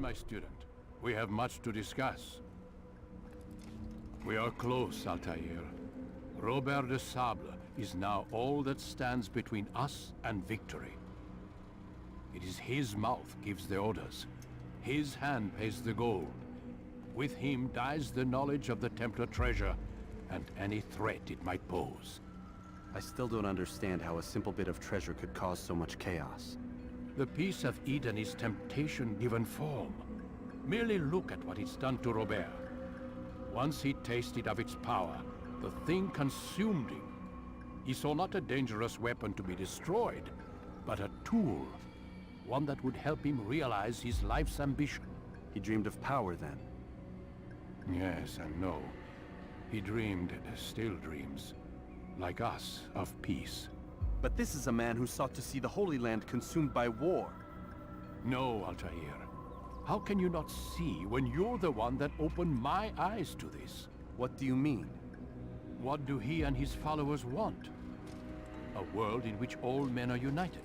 my student. We have much to discuss. We are close, Altair. Robert de Sable is now all that stands between us and victory. It is his mouth gives the orders. His hand pays the gold. With him dies the knowledge of the Templar treasure, and any threat it might pose. I still don't understand how a simple bit of treasure could cause so much chaos. The Peace of Eden is temptation given form. Merely look at what it's done to Robert. Once he tasted of its power, the thing consumed him. He saw not a dangerous weapon to be destroyed, but a tool. One that would help him realize his life's ambition. He dreamed of power then. Yes and no. He dreamed, still dreams, like us, of peace. But this is a man who sought to see the Holy Land consumed by war. No, Altair. How can you not see when you're the one that opened my eyes to this? What do you mean? What do he and his followers want? A world in which all men are united.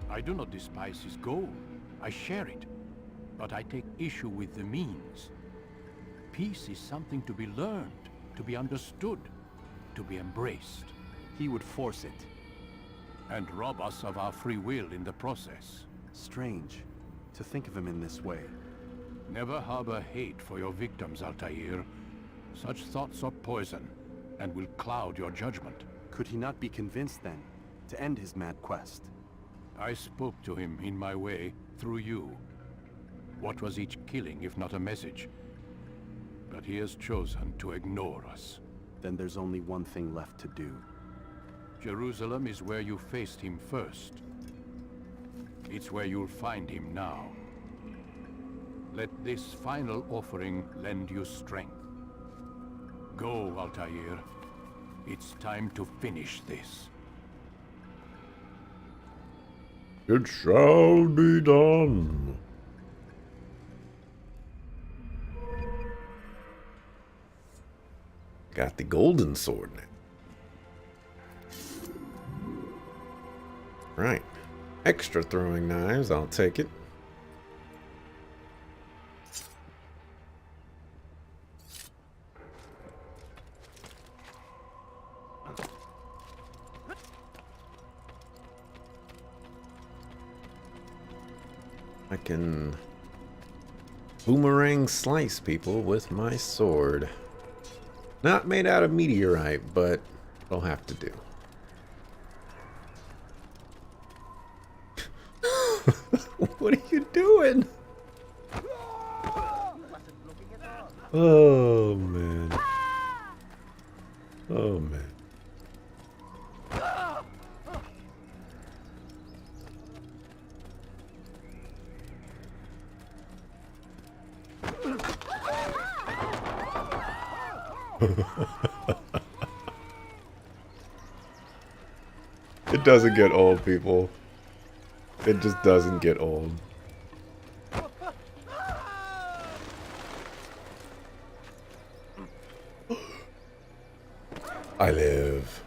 I do not despise his goal. I share it. But I take issue with the means. Peace is something to be learned, to be understood, to be embraced. He would force it. And rob us of our free will in the process. Strange, to think of him in this way. Never harbor hate for your victims, Altair. Such thoughts are poison, and will cloud your judgment. Could he not be convinced then, to end his mad quest? I spoke to him in my way, through you. What was each killing if not a message? But he has chosen to ignore us. Then there's only one thing left to do. Jerusalem is where you faced him first. It's where you'll find him now. Let this final offering lend you strength. Go, Altair. It's time to finish this. It shall be done. Got the golden sword now. Right. Extra throwing knives, I'll take it. I can boomerang slice people with my sword. Not made out of meteorite, but it'll have to do. What are you doing? Oh, man. Oh, man. It doesn't get old, people. It just doesn't get old. I live.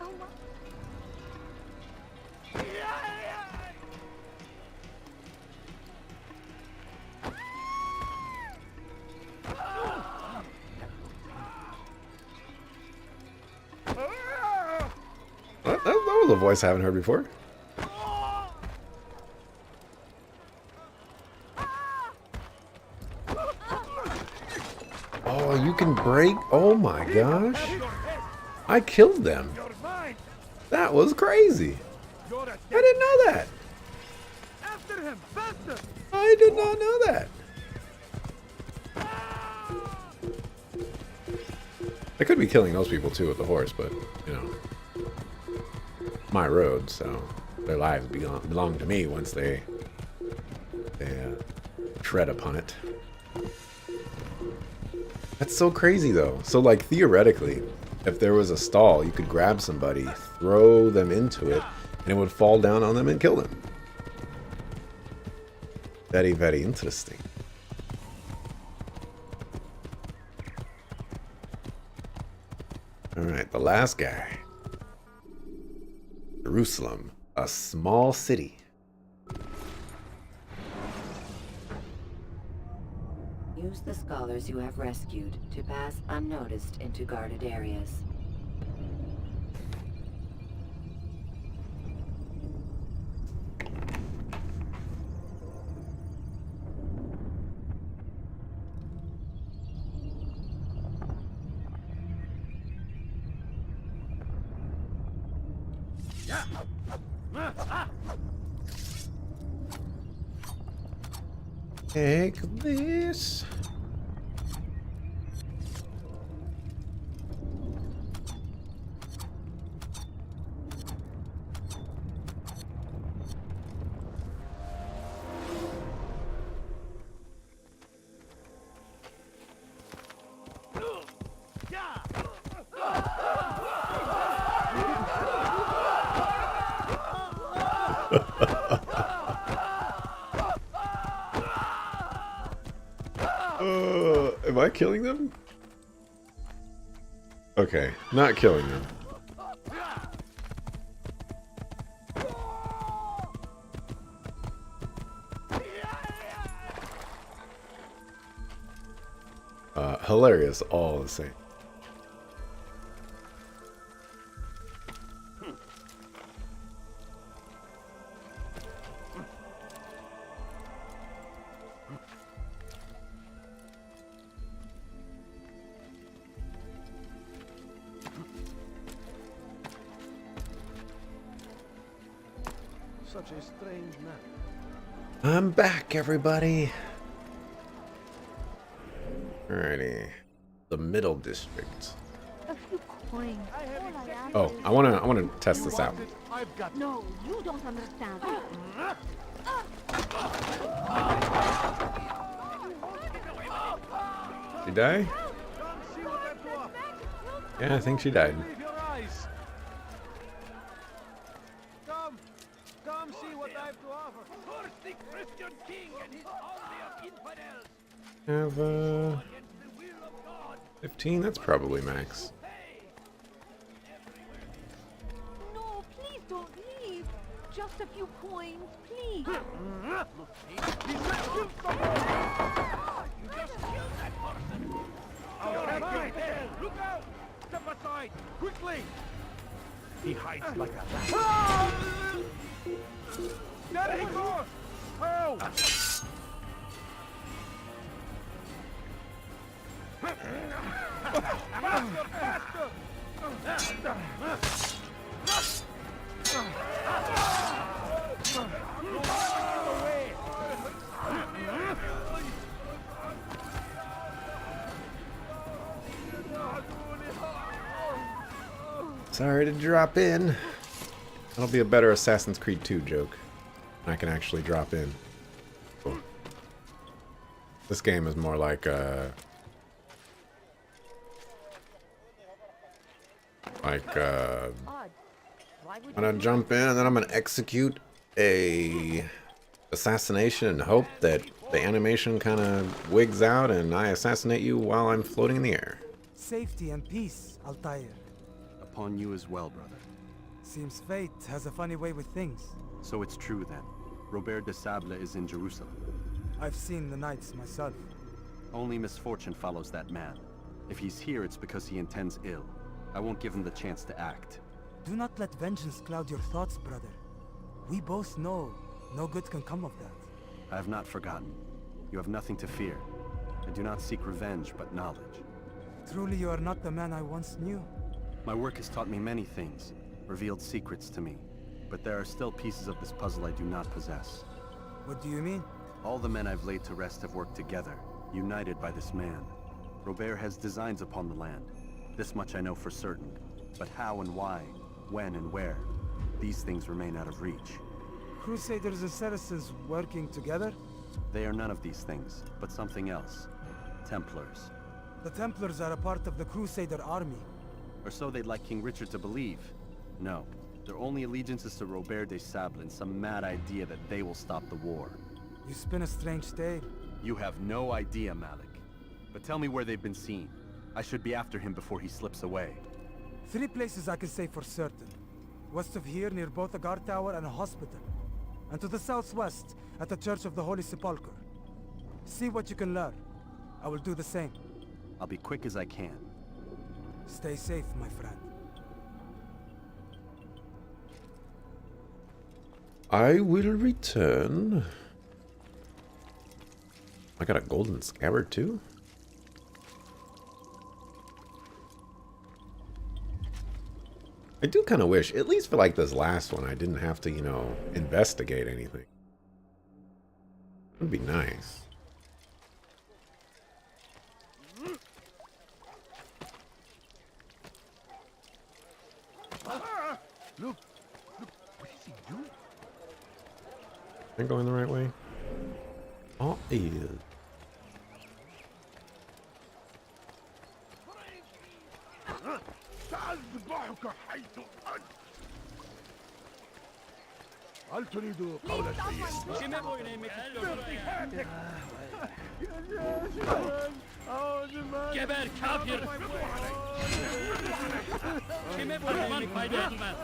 That was a voice I haven't heard before. Oh, you can break? Oh my gosh. I killed them. That was crazy. I didn't know that. I did not know that. I could be killing those people too with the horse, but, you know, my road, so their lives belong to me once they tread upon it. That's so crazy, though. So, like, theoretically, if there was a stall, you could grab somebody, throw them into it, and it would fall down on them and kill them. Very, very interesting. Alright, the last guy. Jerusalem, a small city. use the scholars you have rescued to pass unnoticed into guarded areas. Take this. Am I killing them? Okay, not killing them. Hilarious all the same. Such a strange man. I'm back, everybody. Alrighty. The middle district. A few coins. All I ask Oh, is- I wanna test this out. I've got No, you don't understand. She die? Come see what I've to offer. Yeah, I think she died. Believe your eyes. Come see what I've to offer. Curse the Christian king and his army of infidels Have against the will of God. 15. That's probably max. No, please don't leave. Just a few coins, please. You just killed that person. All right, there. Look out! Step aside, quickly! He hides like a rat. There he goes! Oh! Faster, faster! Sorry to drop in. That'll be a better Assassin's Creed 2 joke. I can actually drop in. Cool. This game is more like Odd. Why would I'm gonna jump in and then I'm gonna execute a assassination and hope that the animation kind of wigs out and I assassinate you while I'm floating in the air. Safety and peace, Altair. Upon you as well, brother. Seems fate has a funny way with things. So it's true then. Robert de Sable is in Jerusalem. I've seen the knights myself. Only misfortune follows that man. If he's here, it's because he intends ill. I won't give him the chance to act. Do not let vengeance cloud your thoughts, brother. We both know no good can come of that. I have not forgotten. You have nothing to fear. I do not seek revenge, but knowledge. Truly you are not the man I once knew. My work has taught me many things, revealed secrets to me. But there are still pieces of this puzzle I do not possess. What do you mean? All the men I've laid to rest have worked together, united by this man. Robert has designs upon the land. This much I know for certain. But how and why, when and where, these things remain out of reach. Crusaders and Saracens working together? They are none of these things, but something else. Templars. The Templars are a part of the Crusader army. Or so they'd like King Richard to believe. No, their only allegiance is to Robert de Sable and some mad idea that they will stop the war. You spin a strange tale. You have no idea, Malik. But tell me where they've been seen. I should be after him before he slips away. 3 places I can say for certain. West of here, near both a guard tower and a hospital. And to the southwest, at the Church of the Holy Sepulchre. See what you can learn. I will do the same. I'll be quick as I can. Stay safe, my friend. I will return. I got a golden scabbard too? I do kind of wish, at least for like this last one, I didn't have to, you know, investigate anything. Would be nice. Look, what is he doing? Am I going the right way? Oh, yeah. سأذبحك حيث أنت. هل تريد قول السيد؟ بارتهاجك. Geber kafir! Kime vurman fayda etmez.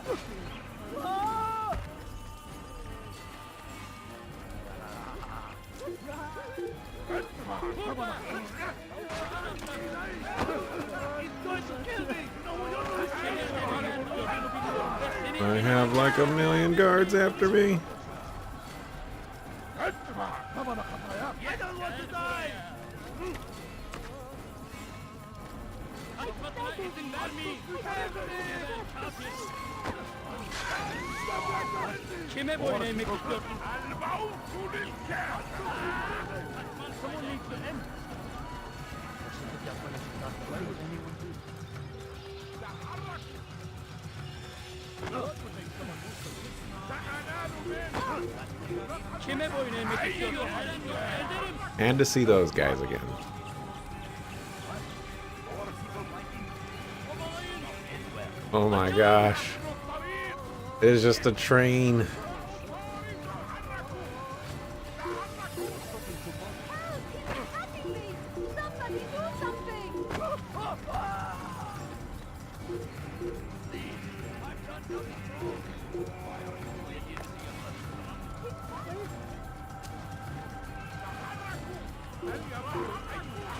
I have like a million guards after me. I don't want to die. Kaçmasına izin vermeyin. Kafir! Kime boyun eğmek istiyorsun? الموت للكافر. Someone needs to end. Kime boyun eğmek istiyorsun? Ederim. And to see those guys again. Oh my gosh. It is just a train. Somebody do something!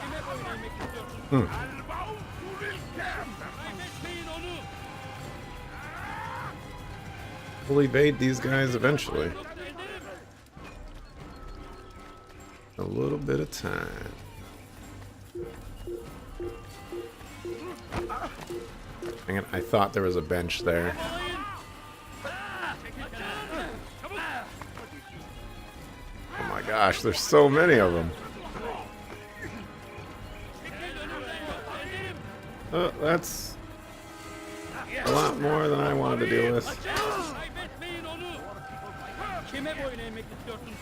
Kime boyun eğmek istiyorsun? الموت للكافر. Kaybetmeyin onu. We'll evade these guys eventually. Ederim. A little bit of time. Hang on, I thought there was a bench there. Oh my gosh, there's so many of them. That's a lot more than I wanted to deal with. Kaybetmeyin onu. Kime boyun eğmek istiyorsun?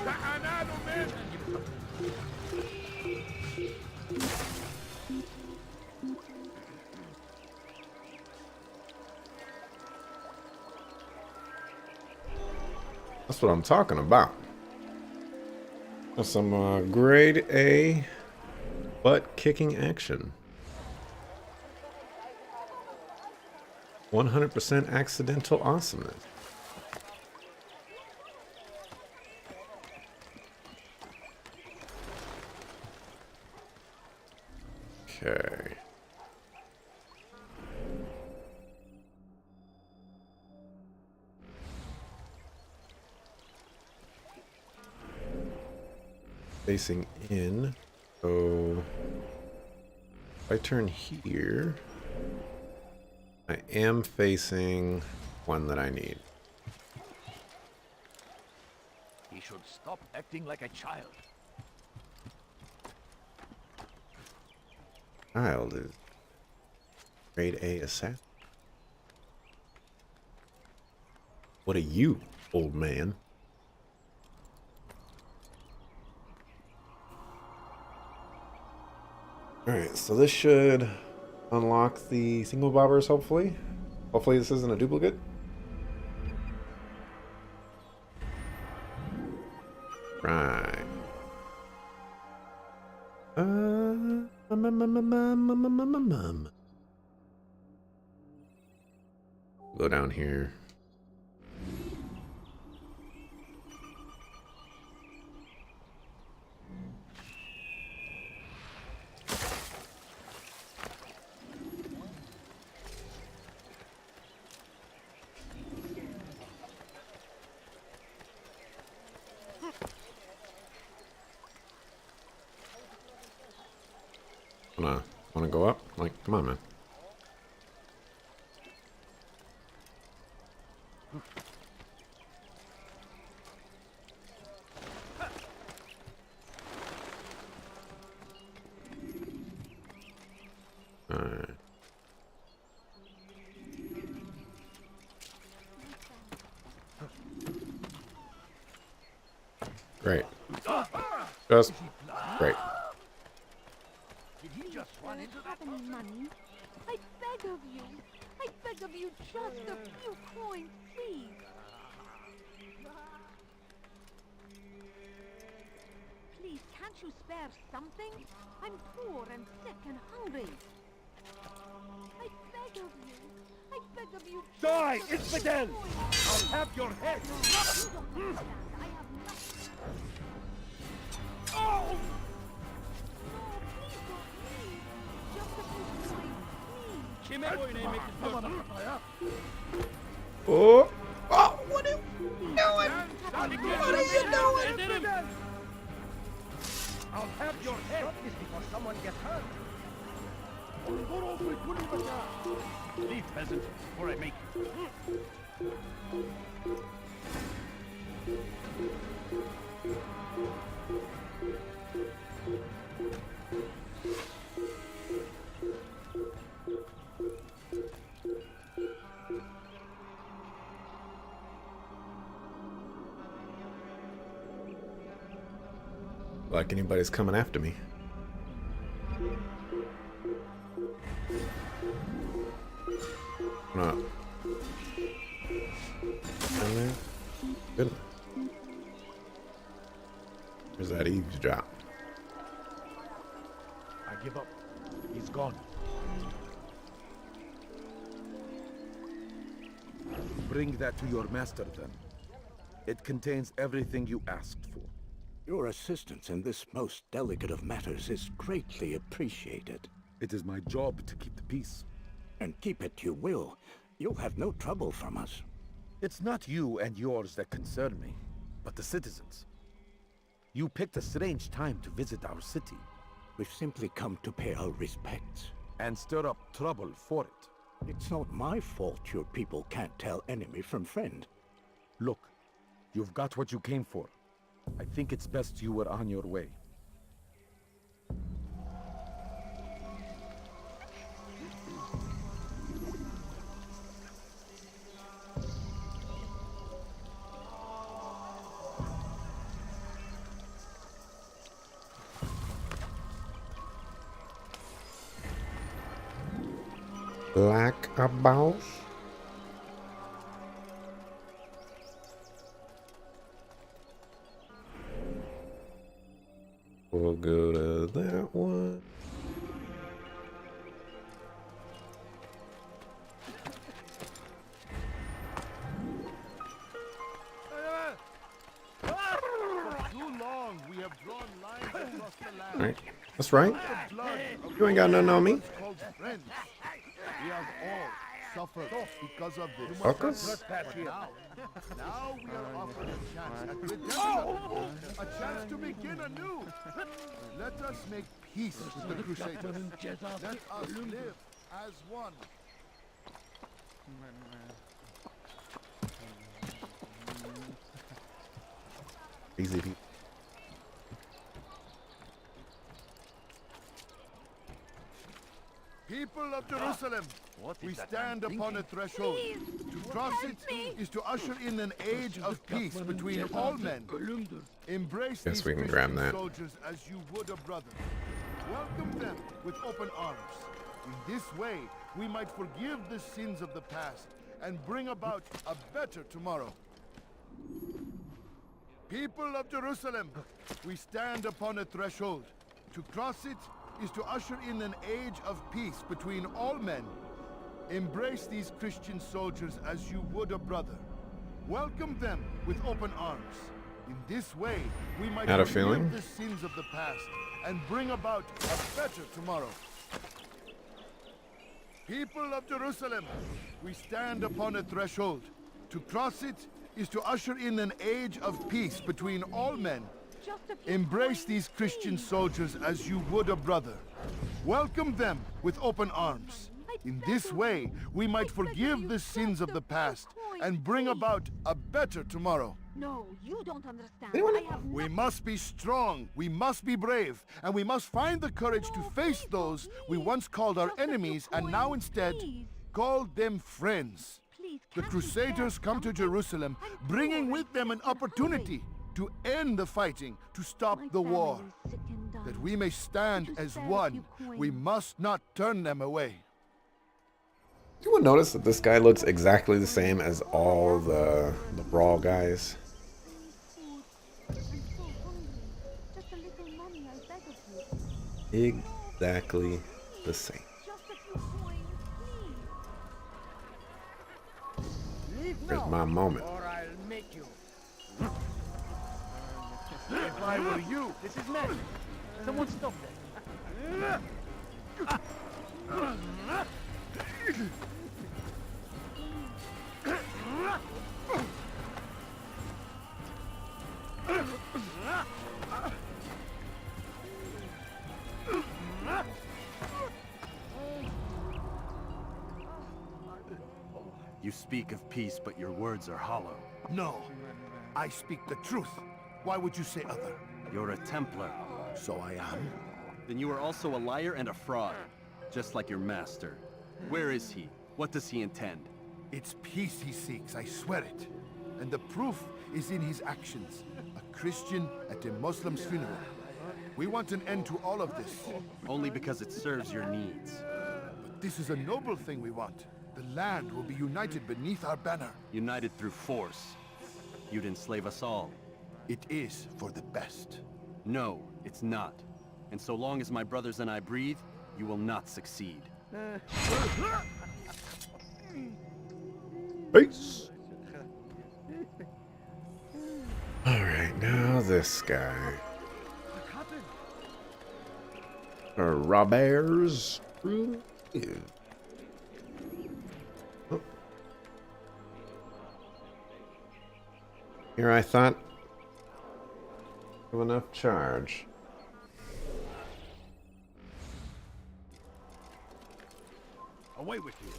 سأنال منه. That's what I'm talking about. That's some grade A butt kicking action. 100% accidental awesomeness. Okay. Facing in. So if I turn here, I am facing one that I need. He should stop acting like a child. Child is grade A assassin. What are you, old man? Alright, so this should unlock the single bobbers, hopefully. Hopefully this isn't a duplicate. Right. Go down here. Wanna go up? Like, come on, man. Alright. Great. Just great. Don't have any money. I beg of you. I beg of you, just a few coins, please. Please, can't you spare something? I'm poor and sick and hungry. I beg of you. I beg of you. Die, just a few infidel! coins. I'll have your head! No, you don't understand. I have nothing. Oh! No, please don't leave. Just a few coins, please. Kime boyun eğmek istiyorsun? Oh! Oh! What are you doing? What are you doing? Ederim. I'll have your head! Stop this before someone gets hurt! Leave, peasant, before I make you. Like anybody's coming after me. Not. Good. Where's that eavesdrop? I give up. He's gone. Bring that to your master, then. It contains everything you asked for. Your assistance in this most delicate of matters is greatly appreciated. It is my job to keep the peace. And keep it you will. You'll have no trouble from us. It's not you and yours that concern me, but the citizens. You picked a strange time to visit our city. We've simply come to pay our respects. And stir up trouble for it. It's not my fault your people can't tell enemy from friend. Look, you've got what you came for. I think it's best you were on your way. Like a boss? We'll go to that one. For too long, we have drawn lines across the land. Right. That's right. You ain't got nothing on me. Called friends. We have all suffered because of this. Fuckers. Now we are offered a chance at redemption, a chance to begin anew. Let us make peace with the Crusaders. Let us live as one. Easy. People of Jerusalem, we stand upon a threshold. To cross it is to usher in an age of peace between all men. Embrace Guess these we can Christian grab that. soldiers as you would a brother. Welcome them with open arms. In this way, we might forgive the sins of the past and bring about a better tomorrow. People of Jerusalem, we stand upon a threshold. To cross it is to usher in an age of peace between all men. Embrace these Christian soldiers as you would a brother. Welcome them with open arms. In this way, we might Had a forgive feeling. the sins of the past and bring about a better tomorrow. People of Jerusalem, we stand upon a threshold. To cross it is to usher in an age of peace between all men. Just a few Embrace coins, these Christian please. soldiers as you would a brother. Welcome them with open arms. In this way, we might forgive the sins of the past and bring about a better tomorrow. No, you don't understand. Anyone- I have We nothing. must be strong, we must be brave, and we must find the courage to face those we once called our Just a few enemies and now coins, instead please. call them friends. Please, The can't you Crusaders spare come to something? Jerusalem, I'm bringing poor with and them an sick and opportunity hungry. to end the fighting, to stop My the war. family is sick and dying. That we may stand Could you as spare a one, few we coins? must not turn them away. Anyone notice that this guy looks exactly the same as all the Brawl guys? Food. I'm so hungry. Just a little money, I beg of you. Exactly the same. Just a few coins, please. Here's my moment. Or I'll make you. If I were you, This is magic. Someone stop that. You speak of peace, but your words are hollow. no. I speak the truth. Why would you say other? You're a Templar. So I am. Then you are also a liar and a fraud, just like your master. Where is he? What does he intend? It's peace he seeks, I swear it. And the proof is in his actions. A Christian at a Muslim's funeral. We want an end to all of this. Only because it serves your needs. But this is a noble thing we want. The land will be united beneath our banner. United through force. You'd enslave us all. It is for the best. No, it's not. And so long as my brothers and I breathe, you will not succeed. Peace. Alright, now this guy. Robert's room. Oh. Here I thought of enough charge. Away with you.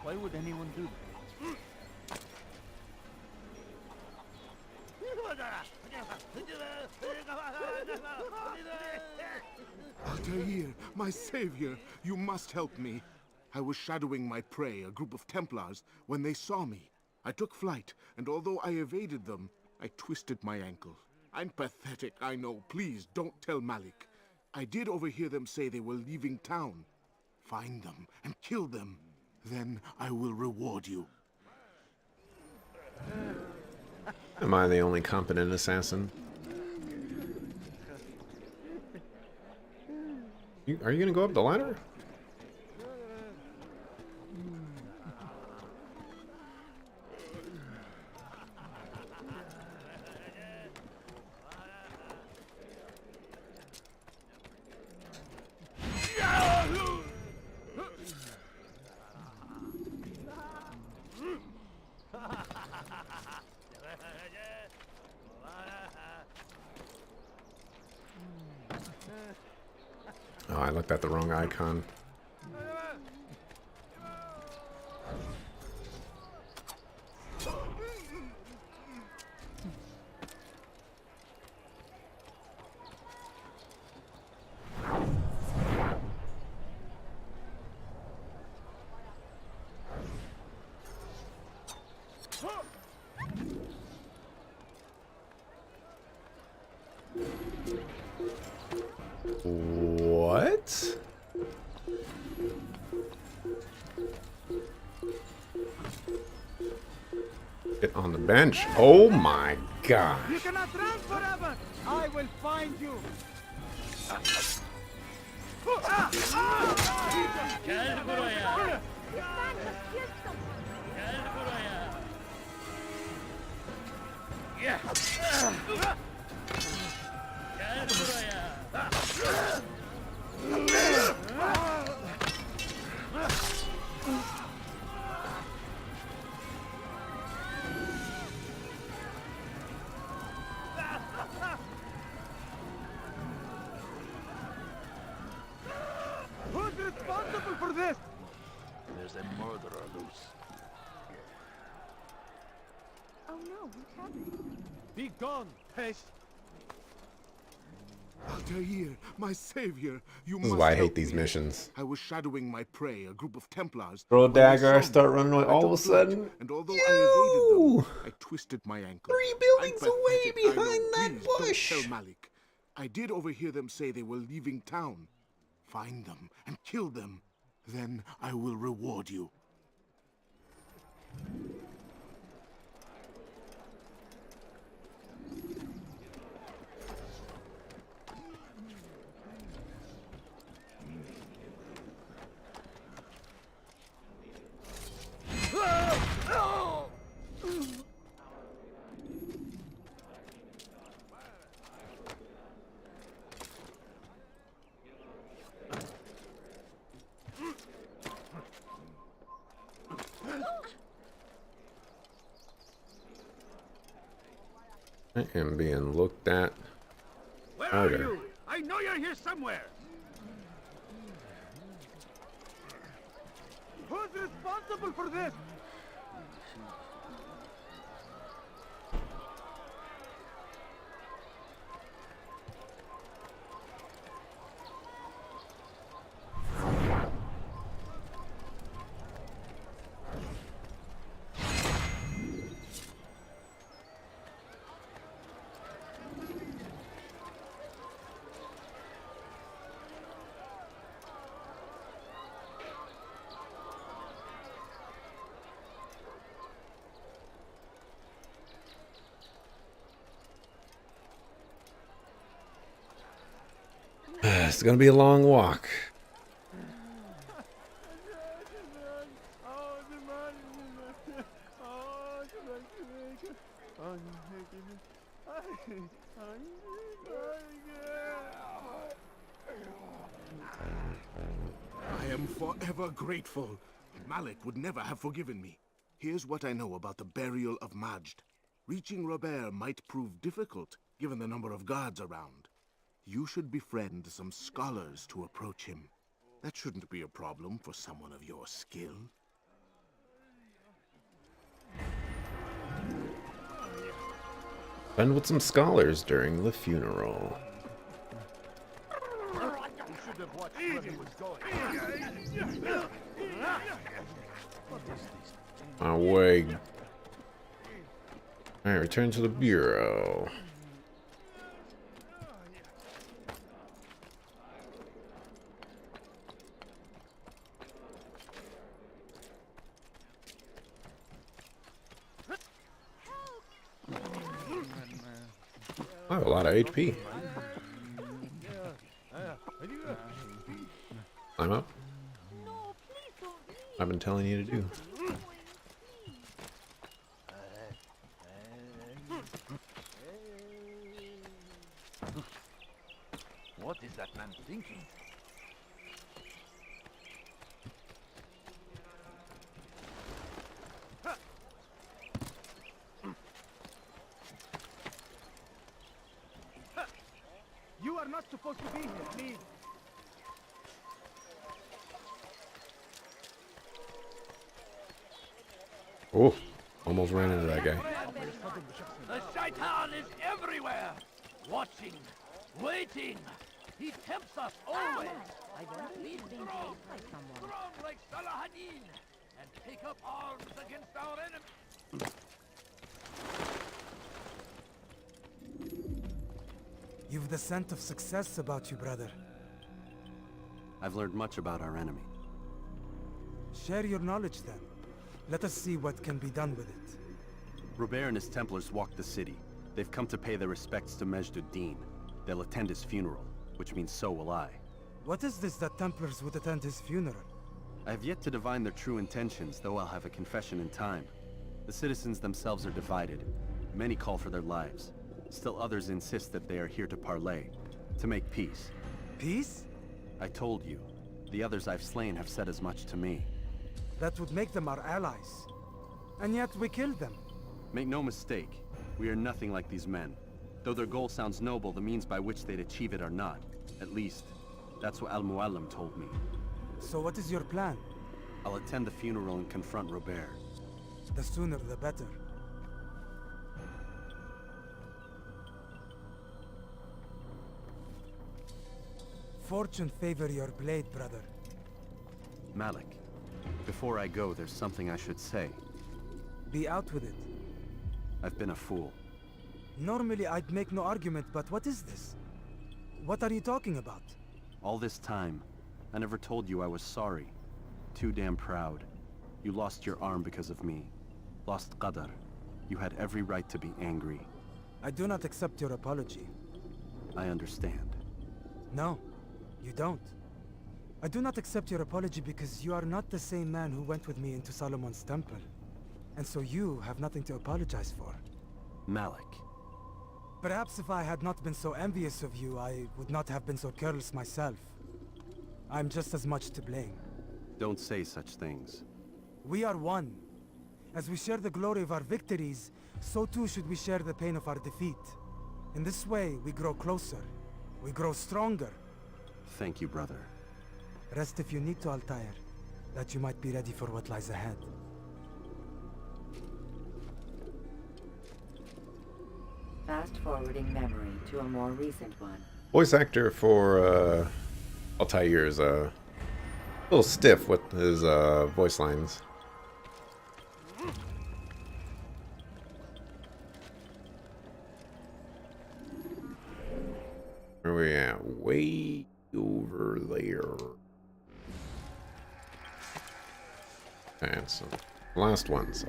Why would anyone do that? Altair, my savior, you must help me. I was shadowing my prey, a group of Templars, when they saw me. I took flight, and although I evaded them, I twisted my ankle. I'm pathetic, I know. Please, don't tell Malik. I did overhear them say they were leaving town. Find them and kill them. Then I will reward you. Am I the only competent assassin? Are you gonna go up the ladder? Oh, I looked at the wrong icon. Get on the bench. Oh my gosh. You cannot run forever. I will find you. Gel buraya. This man has killed someone. Gel buraya. Yeah. Gel buraya. Who's responsible for this? There's a murderer loose. Oh no, what happened? Be gone, pest. Altair, my savior, you This is must why I help hate these me. missions. I was shadowing my prey, a group of Templars. Throw a when they dagger, I saw start me. running away. I All of a don't do it, sudden, and although I evaded you! them, I twisted my ankle. 3 buildings I'm away pathetic, I know. behind that Please, don't bush. tell Malik. I did overhear them say they were leaving town. Find them and kill them. Then I will reward you. I am being looked at. Where Harder. are you? I know you're here somewhere. Who's responsible for this? It's gonna be a long walk. I am forever grateful. Malik would never have forgiven me. Here's what I know about the burial of Majd. Reaching Robert might prove difficult, given the number of guards around. You should befriend some scholars to approach him. That shouldn't be a problem for someone of your skill. Spend with some scholars during the funeral. My way. Alright, return to the bureau. I have a lot of HP. I'm up. No, please don't leave. I've been telling you to do. What is that man thinking? You are not supposed to be here, please. Oh, almost ran into that guy. The shaitan is everywhere! Watching, waiting! He tempts us always! We strong, strong like Salahadin! And take up arms against our enemies! You've the scent of success about you, brother. I've learned much about our enemy. Share your knowledge then. Let us see what can be done with it. Robert and his Templars walked the city. They've come to pay their respects to Majd-ud-Din. They'll attend his funeral, which means so will I. What is this that Templars would attend his funeral? I have yet to divine their true intentions, though I'll have a confession in time. The citizens themselves are divided. Many call for their lives. Still others insist that they are here to parley, to make peace. Peace? I told you. The others I've slain have said as much to me. That would make them our allies. And yet we killed them. Make no mistake, we are nothing like these men. Though their goal sounds noble, the means by which they'd achieve it are not. At least, that's what Al-Mualim told me. So what is your plan? I'll attend the funeral and confront Robert. The sooner the better. Fortune favor your blade, brother. Malik, before I go, there's something I should say. Be out with it. I've been a fool. Normally I'd make no argument, but what is this? What are you talking about? All this time, I never told you I was sorry. Too damn proud. You lost your arm because of me. Lost Qadar. You had every right to be angry. I do not accept your apology. I understand. No, you don't. I do not accept your apology because you are not the same man who went with me into Solomon's temple. And so you have nothing to apologize for. Malik. Perhaps if I had not been so envious of you, I would not have been so careless myself. I'm just as much to blame. Don't say such things. We are one. As we share the glory of our victories, so too should we share the pain of our defeat. In this way, we grow closer. We grow stronger. Thank you, brother. Rest if you need to, Altair, that you might be ready for what lies ahead. Fast-forwarding memory to a more recent one. Voice actor for Altair is a little stiff with his voice lines. Where are we at? Way over there. And so last one, so.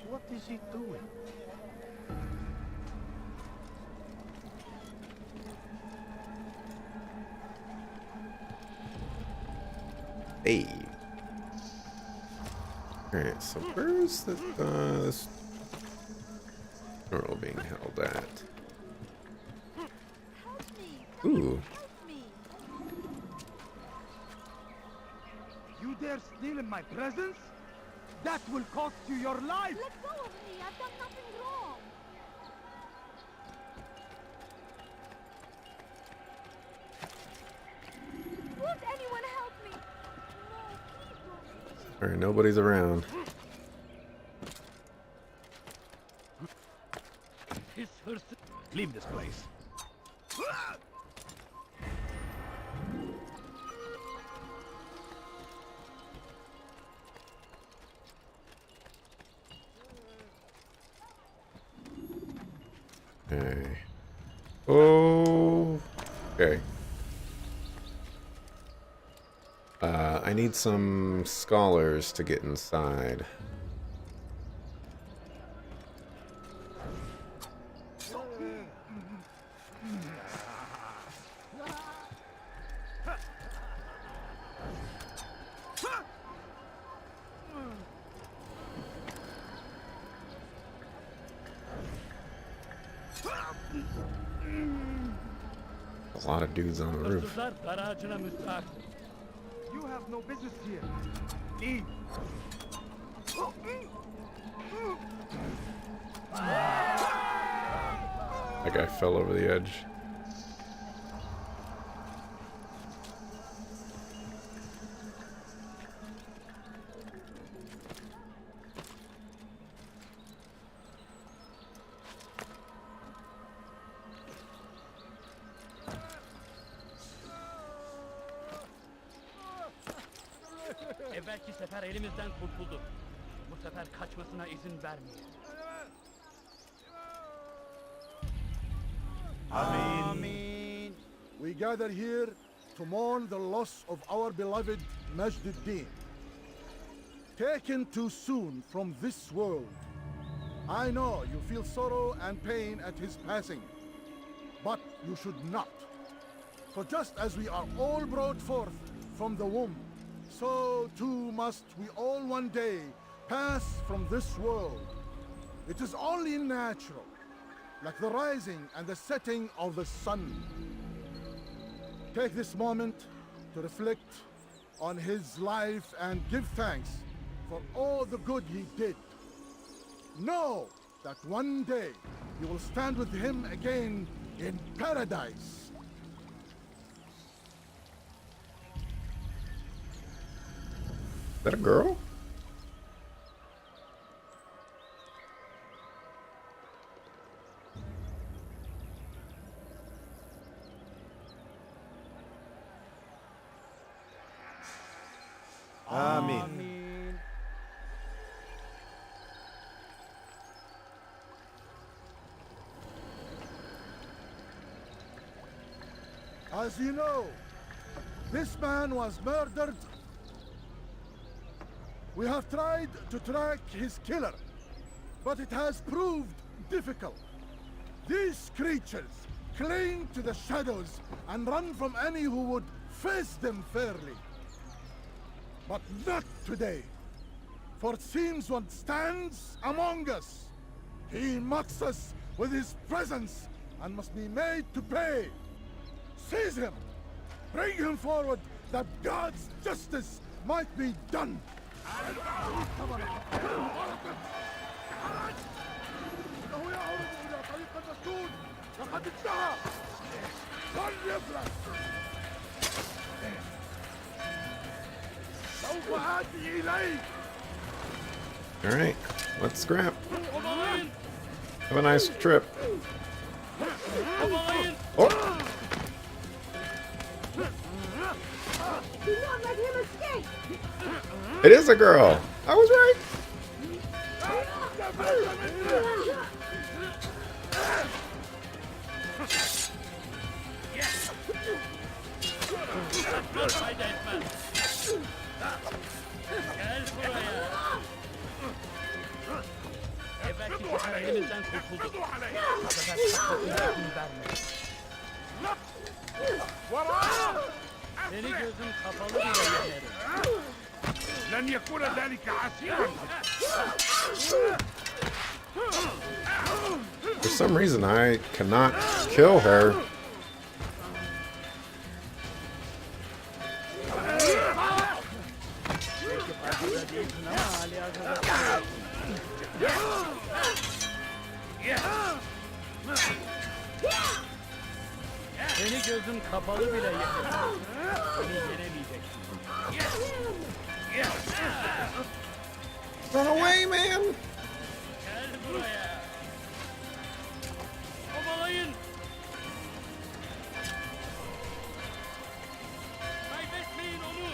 What is he doing? Hey. Alright, so where's the, this girl being held at? Ooh. You dare steal in my presence? That will cost you your life! Let go of me! I've done nothing wrong! Won't anyone help me? No, please don't. Alright, nobody's around. His first... Leave this place. Okay. Oh. Okay. I need some scholars to get inside. A lot of dudes on the roof. Hırsızlar garajına müstahak. You have no business here. Leave. That guy fell over the edge. Evvelki sefer elimizden kurtuldu. Bu sefer kaçmasına izin vermeyin. Amen. We gather here to mourn the loss of our beloved Majd-ud-Din. Taken too soon from this world. I know you feel sorrow and pain at his passing, but you should not. For just as we are all brought forth from the womb, so too must we all one day pass from this world. It is only natural, like the rising and the setting of the sun. Take this moment to reflect on his life and give thanks for all the good he did. Know that one day you will stand with him again in paradise. Is that a girl? Amen. As you know, this man was murdered. We have tried to track his killer, but it has proved difficult. These creatures cling to the shadows and run from any who would face them fairly. But not today, for it seems one stands among us. He mocks us with his presence and must be made to pay. Seize him! Bring him forward that God's justice might be done! Alright, let's scrap. Have a nice trip. Oh! Do not let him escape! It is a girl! I was right! Seni gözün kapalı bile yenerim. لن يكون ذلك عسيرا. For some reason, I cannot kill her. Seni gözüm kapalı bile yenerim. Beni yenemeyeceksin. Run away, man! Gel buraya. Kovalayın. Kaybetmeyin onu.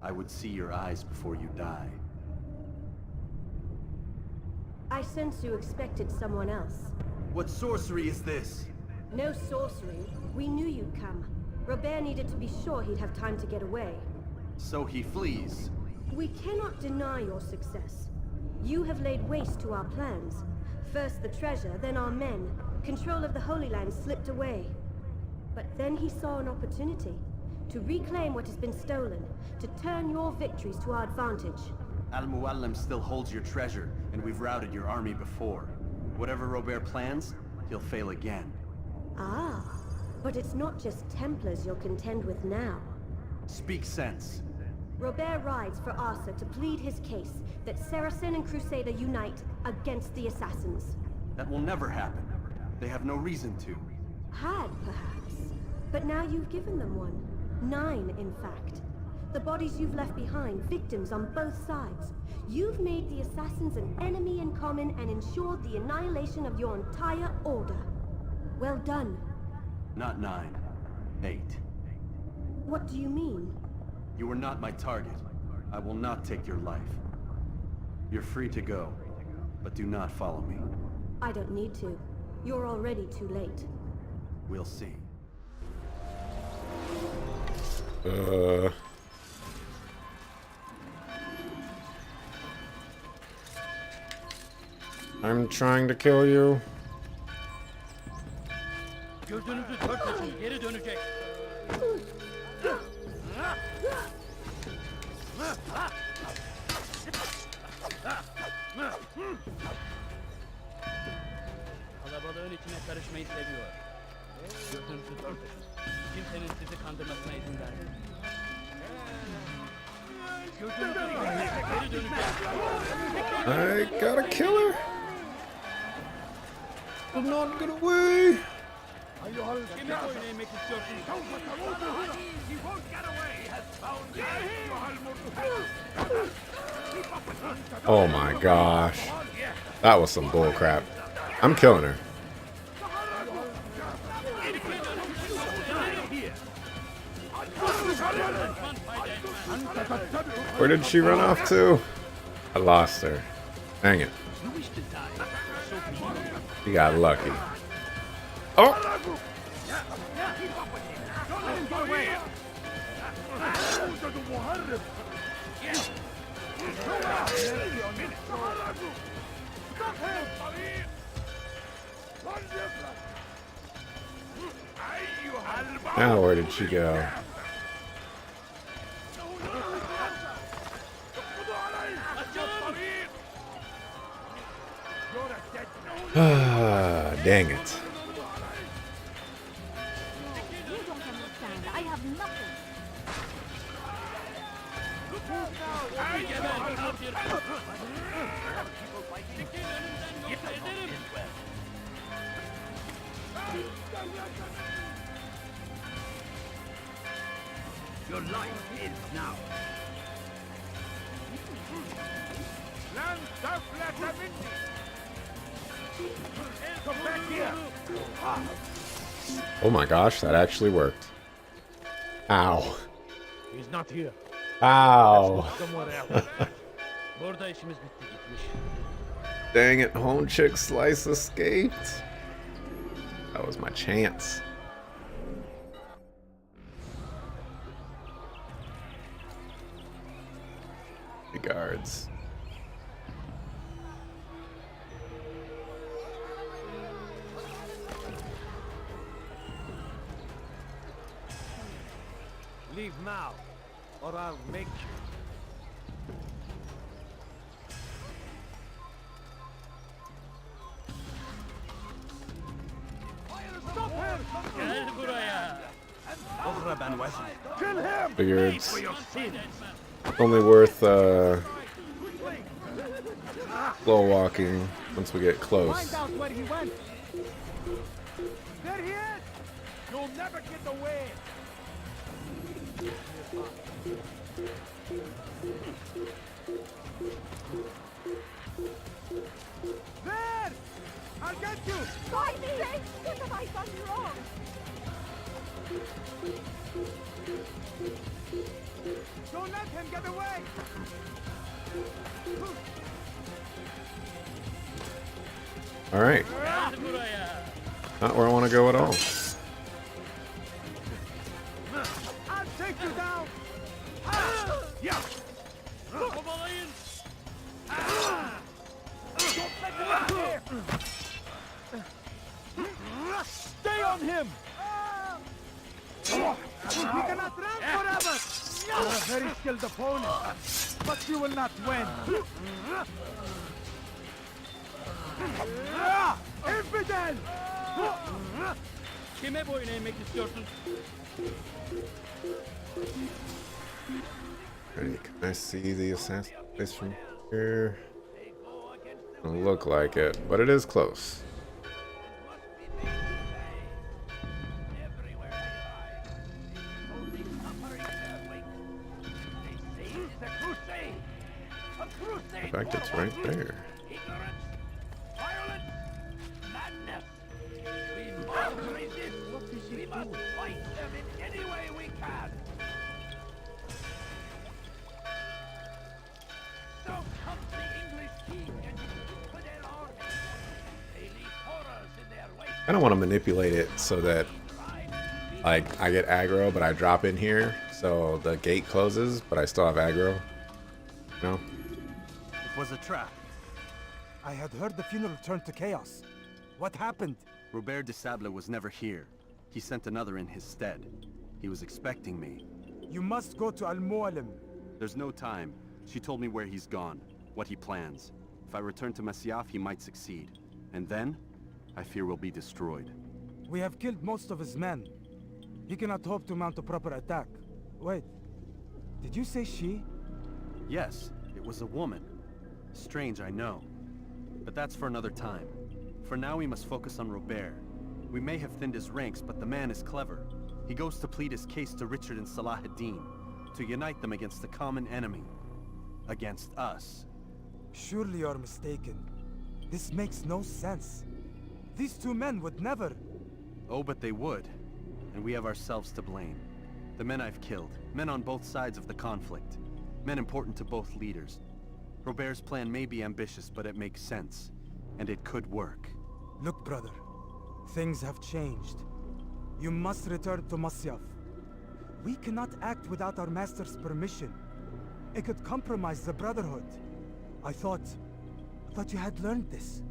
I would see your eyes before you die. I sense you expected someone else. What sorcery is this? No sorcery. We knew you'd come. Robert needed to be sure he'd have time to get away. So he flees. We cannot deny your success. You have laid waste to our plans. First the treasure, then our men. Control of the Holy Land slipped away. But then he saw an opportunity to reclaim what has been stolen, to turn your victories to our advantage. Al-Mualim still holds your treasure, and we've routed your army before. Whatever Robert plans, he'll fail again. Ah, but it's not just Templars you'll contend with now. Speak sense. Robert rides for Arthur to plead his case that Saracen and Crusader unite against the Assassins. That will never happen. They have no reason to. Had, perhaps. But now you've given them one. 9, in fact. The bodies you've left behind, victims on both sides. You've made the assassins an enemy in common and ensured the annihilation of your entire order. Well done. Not 9. 8. What do you mean? You are not my target. I will not take your life. You're free to go, but do not follow me. I don't need to. You're already too late. We'll see. I'm trying to kill you. Gözünüzü dört açın, geri dönecek. Kalabalığın içine karışmayı seviyor. Gözünüzü dört açın. Kimsenin sizi kandırmasına izin vermeyin. Gözünüzü geri dönecek. I gotta kill her. Do not get away. Kime boyun eğmek istiyorsunuz? Oh my gosh. That was some bull crap. I'm killing her. Where did she run off to? I lost her. Dang it. She got lucky. Oh! Now where did she go? Ah, dang it. You don't understand. I have nothing. Your life is now. Come back here. Oh my gosh, that actually worked. Ow. He's not here. Ow. Somewhere else. Burada işimiz bitti gitmiş. Dang it, Home Chick Slice escaped. That was my chance. The guards. Leave now, or I'll make you. Stop him! Gel buraya. Kill him! Figured it's For your sin. only worth slow walking once we get close. Find out where he went. There he is! You'll never get away! There! I'll get you! Fight me! What have I done wrong? Don't let him get away! Alright, Gel buraya. not where I want to go at all. I'll take you down! Yeah! Kovalayın. Don't let him out here! Stay on him! He cannot run forever! You're a very skilled opponent, but you will not win! Infidel! Kime boyun eğmek istiyorsun? Alright, can I see the assassin place from here? Doesn't look like it, but it is close. In fact, it's right there. Ignorance, violence, madness. We must resist. We must fight them in any way we can. So comes the English king and his infidel army. They leave horrors in their wake. I don't want to manipulate it so that, like, I get aggro, but I drop in here, so the gate closes, but I still have aggro. No? It was a trap. I had heard the funeral turned to chaos. What happened? Robert de Sable was never here. He sent another in his stead. He was expecting me. You must go to Al-Mualim. There's no time. She told me where he's gone, what he plans. If I return to Masyaf, he might succeed. And then, I fear we'll be destroyed. We have killed most of his men. He cannot hope to mount a proper attack. Wait, did you say she? Yes, it was a woman. Strange, I know. But that's for another time. For now, we must focus on Robert. We may have thinned his ranks, but the man is clever. He goes to plead his case to Richard and Salah ad-Din, to unite them against the common enemy. Against us. Surely you're mistaken. This makes no sense. These two men would never... Oh, but they would. And we have ourselves to blame. The men I've killed, men on both sides of the conflict. Men important to both leaders. Robert's plan may be ambitious, but it makes sense. And it could work. Look, brother. Things have changed. You must return to Masyaf. We cannot act without our master's permission. It could compromise the Brotherhood. I thought you had learned this.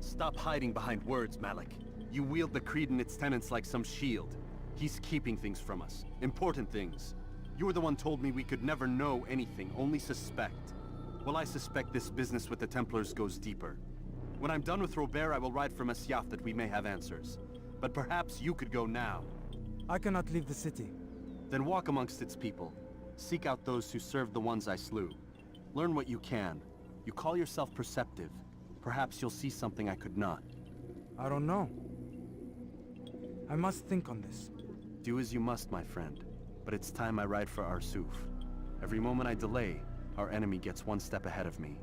Stop hiding behind words, Malik. You wield the Creed and its tenets like some shield. He's keeping things from us. Important things. You were the one told me we could never know anything, only suspect. Well, I suspect this business with the Templars goes deeper. When I'm done with Robert, I will ride for Masyaf that we may have answers. But perhaps you could go now. I cannot leave the city. Then walk amongst its people. Seek out those who served the ones I slew. Learn what you can. You call yourself perceptive. Perhaps you'll see something I could not. I don't know. I must think on this. Do as you must, my friend. But it's time I ride for Arsuf. Every moment I delay, our enemy gets one step ahead of me.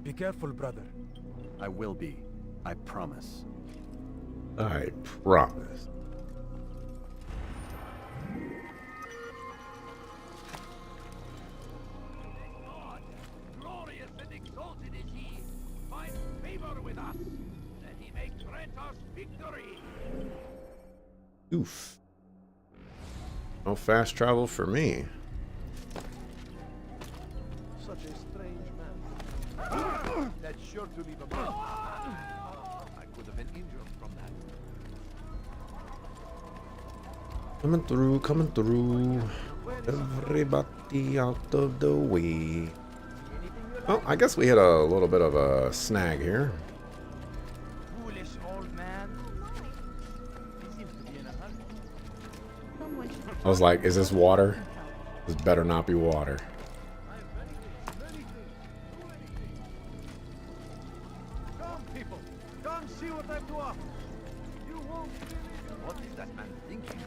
Be careful, brother. I will be. I promise. I promise. God, glorious and exalted is he. Find favor with us, that he may grant us victory. Oof. No fast travel for me. Such a strange man. That's sure to leave a mark. I could have been injured from that. Coming through. Everybody out of the way. Well, I guess we hit a little bit of a snag here. Foolish old man. He seems to be in a hurry. I was like, is this water? This better not be water. Come, people. Come see what I've to offer. You won't believe it. What is that man thinking?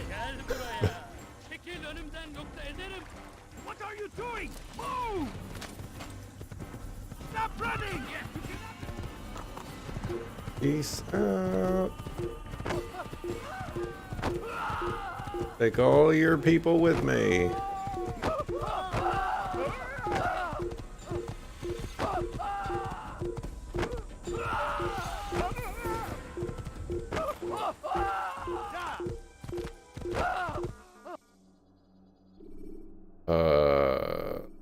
Gel buraya. Çekil önümden yoksa ederim. What are you doing? Move! Stop running! Peace out. Take all your people with me.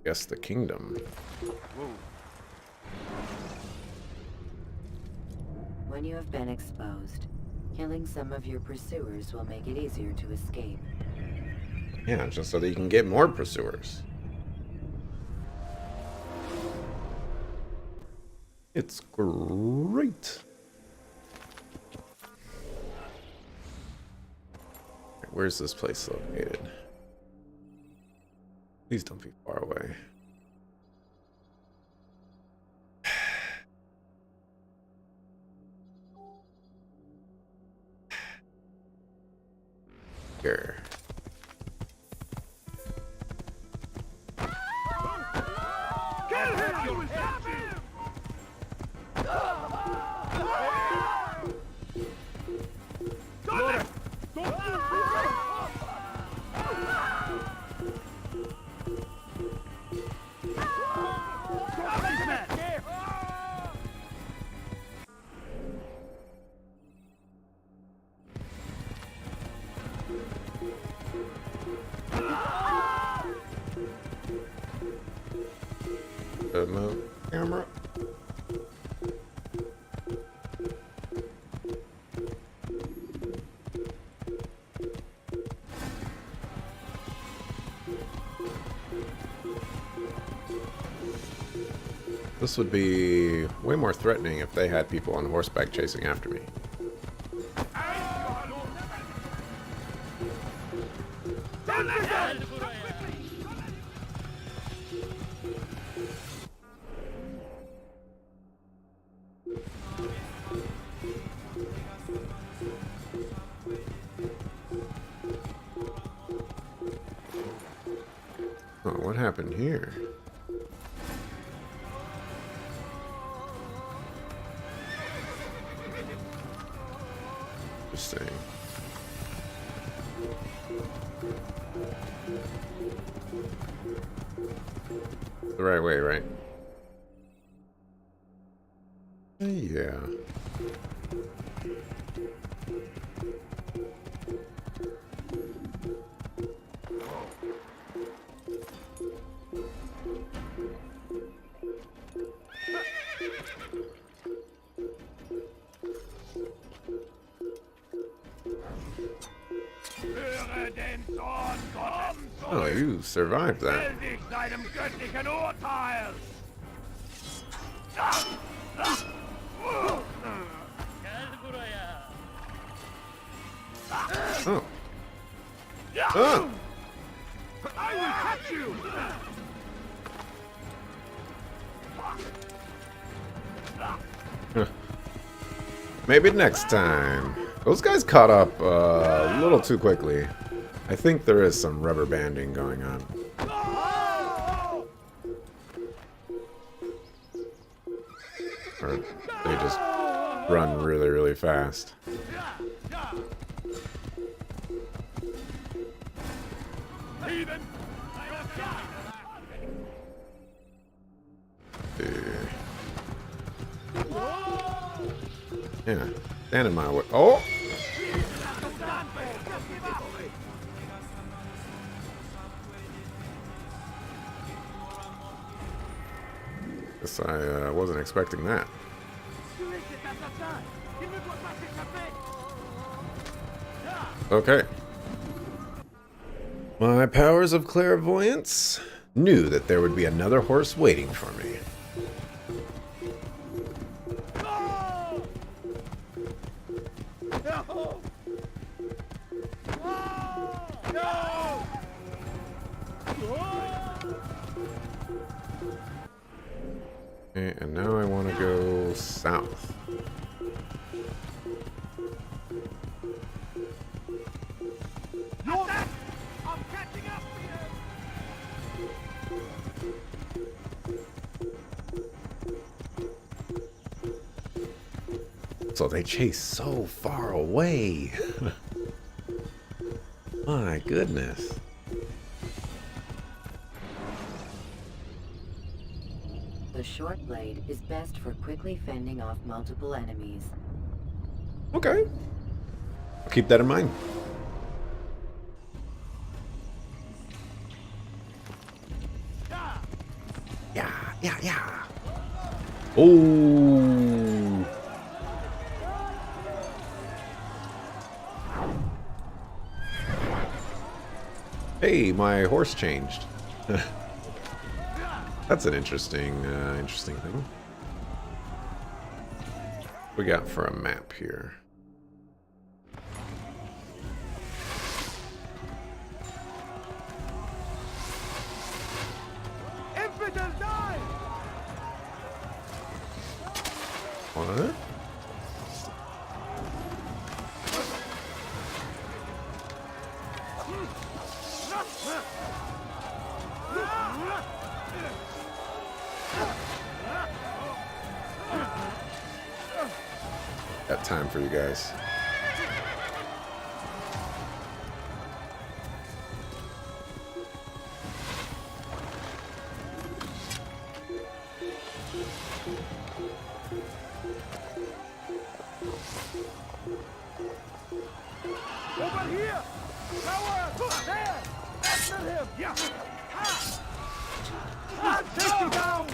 Guess the kingdom. When you have been exposed, killing some of your pursuers will make it easier to escape. Yeah, just so that you can get more pursuers. It's great. Where's this place located? Please don't be far away. Here. to move camera. This would be way more threatening if they had people on horseback chasing after me. Oh, what happened here? Interesting. The right way, right? Yeah. Oh, you survived that. Oh. Oh. I will catch you. Maybe next time. Those guys caught up a little too quickly. I think there is some rubber banding going on. Or they just run really, really fast. Yeah, stand in my way. Oh! Guess I wasn't expecting that. Okay. My powers of clairvoyance knew that there would be another horse waiting for me. Okay, and now I want to go south. So they chase so far away. My goodness. The short blade is best for quickly fending off multiple enemies. Okay. I'll keep that in mind. Yeah. Oh. Hey, my horse changed. That's an interesting thing. What we got for a map here? What? Got time for you guys. Over here! Power! There! After him! Yeah! I'll take you down!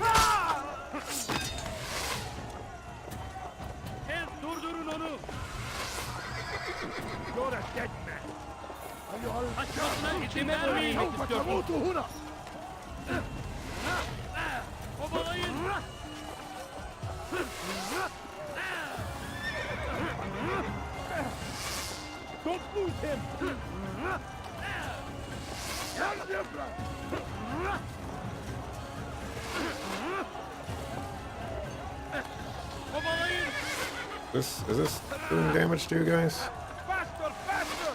Başkasına izin vermeyin istiyorum. تموت هنا. Kovalayın. Don't lose him. Kovalayın. Is this doing damage to you guys? Faster, faster.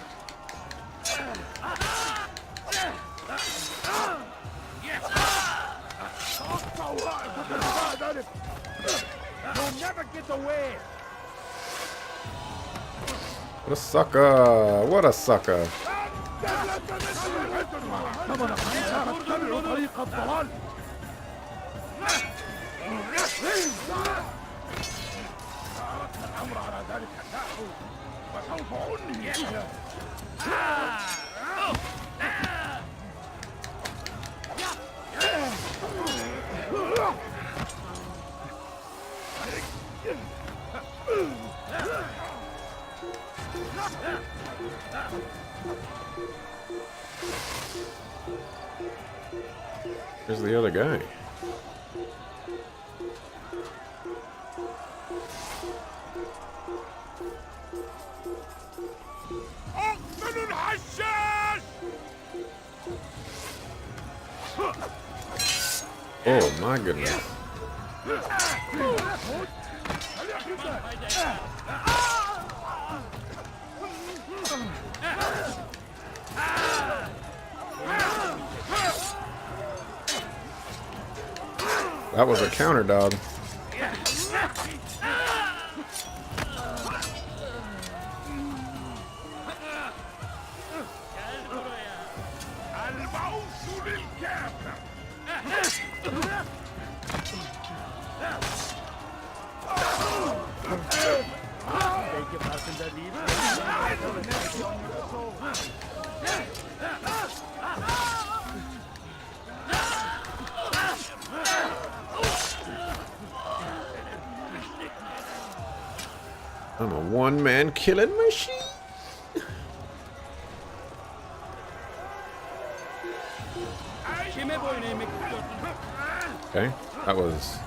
You'll never get away. What a sucker! What a sucker! كما نتبع طريق الضلال. الأمر على ذلك النحو وسوف أنهي. Here's the other guy. Oh my goodness. That was a counter, dog. Belki farkında değil. I'm a one-man killing machine. Kime boyun eğmek istiyorsun? Okay, that was...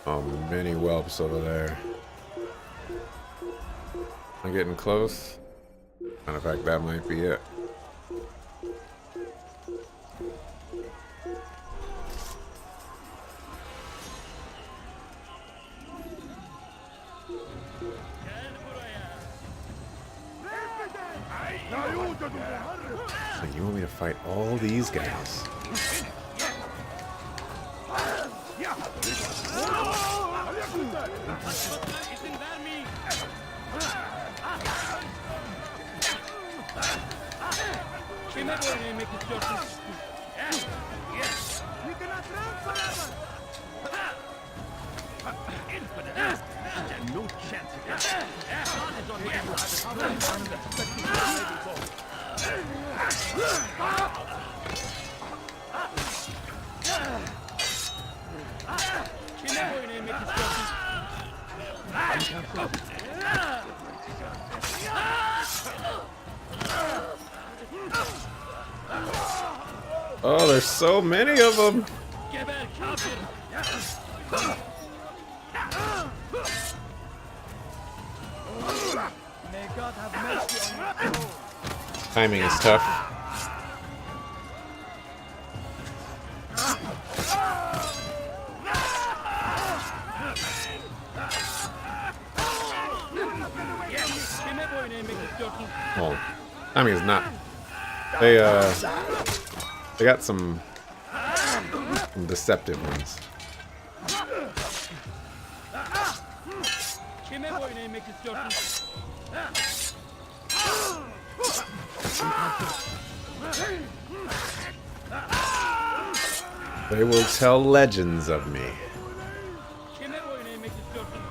Oh, many whelps over there. I'm getting close. Matter of fact, that might be it. So you want me to fight all these guys? İzin vermeyin. Kime boyun eğmek istiyorsun? No chance again. God is on my Kime boyun eğmek istiyorsun? Oh, there's so many of them. Geber kafir. May God have mercy on your soul. Timing is tough. Kime boyun eğmek istiyorsun? Well, timing is not. They got some deceptive ones. Kime boyun eğmek istiyorsun? They will tell legends of me. Kime boyun eğmek istiyorsun?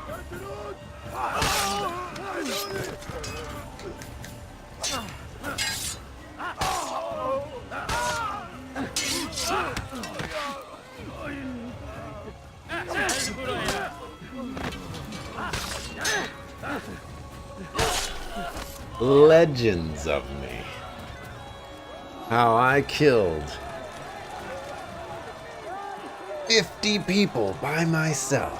Legends of me. How I killed 50 people by myself.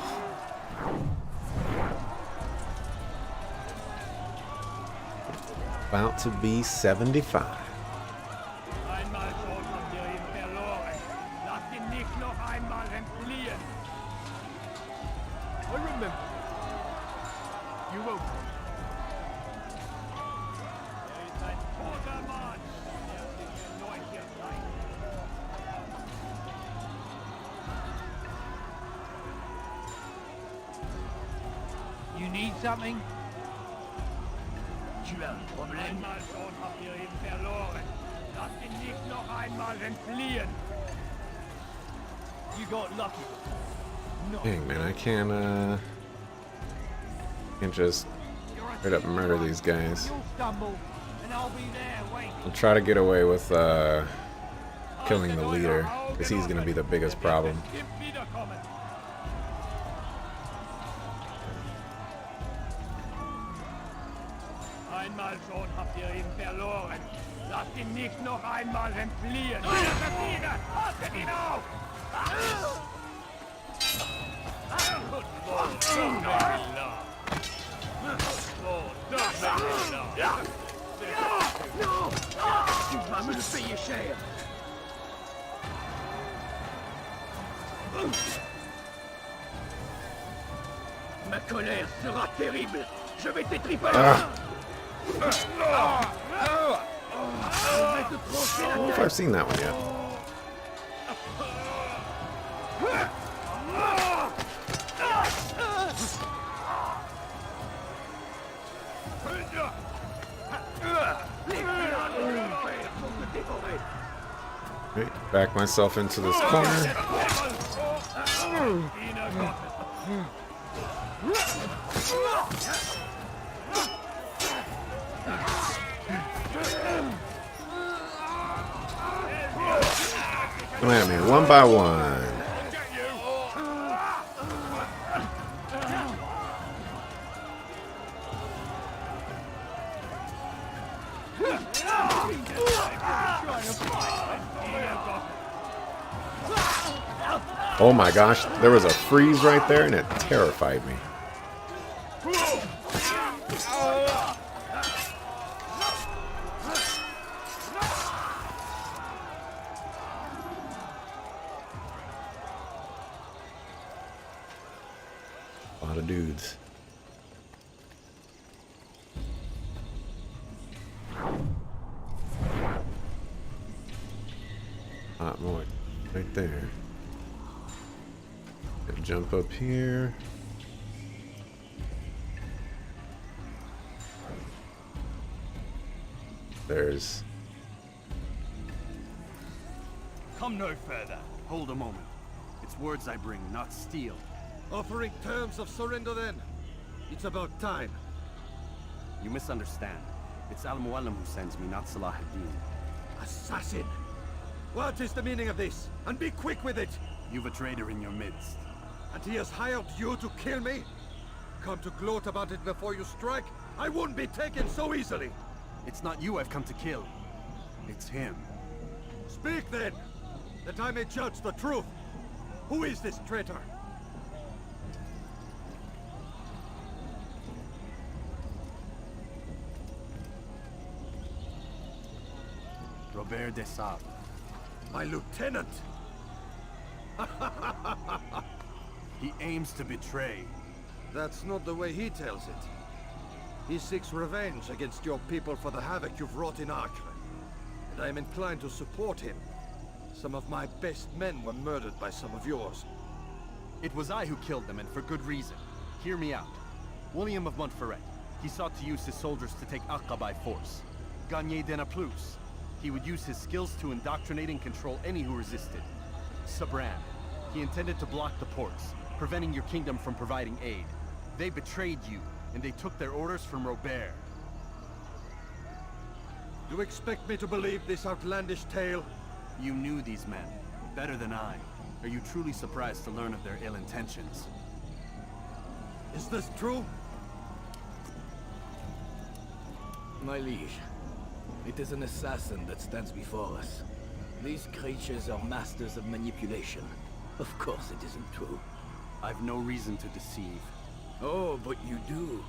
About to be 75. Einmal schon habt ihr ihn verloren. Lasst ihn nicht noch einmal entfliehen. I remember. You won't. Er ist ein toter Mann. Er sich erneut hier sein. You need something? Tu as un problème? Einmal schon habt ihr ihn verloren. Lasst ihn nicht noch einmal entfliehen. You got lucky. Dang, man, I can't just straight up murder these guys. You'll stumble, and I'll be there waiting. I'll try to get away with killing the leader, because he's gonna be the biggest problem. Einmal schon habt ihr ihn verloren. Lasst ihn nicht noch einmal entfliehen. Haltet ihn auf! Tu vas me le payer cher. Ma colère sera terrible. Je vais t'étriper. I don't know if I've seen that one yet. Right, back myself into this corner. Come at me, one by one. Oh my gosh, there was a freeze right there and it terrified me. A lot of dudes. Hot more right there. Gotta jump up here. There's. Come no further. Hold a moment. It's words I bring, not steel. Offering terms of surrender then. It's about time. You misunderstand. It's Al-Mualim who sends me, not Salah ad-Din. Assassin! What is the meaning of this? And be quick with it! You've a traitor in your midst. And he has hired you to kill me? Come to gloat about it before you strike? I wouldn't be taken so easily! It's not you I've come to kill. It's him. Speak then! That I may judge the truth! Who is this traitor? Robert de Sable. My lieutenant! He aims to betray. That's not the way he tells it. He seeks revenge against your people for the havoc you've wrought in Acre. And I am inclined to support him. Some of my best men were murdered by some of yours. It was I who killed them, and for good reason. Hear me out. William of Montferrat. He sought to use his soldiers to take Acre by force. Gagné de Naplouse. He would use his skills to indoctrinate and control any who resisted. Sabran. He intended to block the ports, preventing your kingdom from providing aid. They betrayed you, and they took their orders from Robert. Do you expect me to believe this outlandish tale? You knew these men. Better than I. Are you truly surprised to learn of their ill intentions? Is this true? My liege, it is an assassin that stands before us. These creatures are masters of manipulation. Of course it isn't true. I've no reason to deceive. Oh, but you do.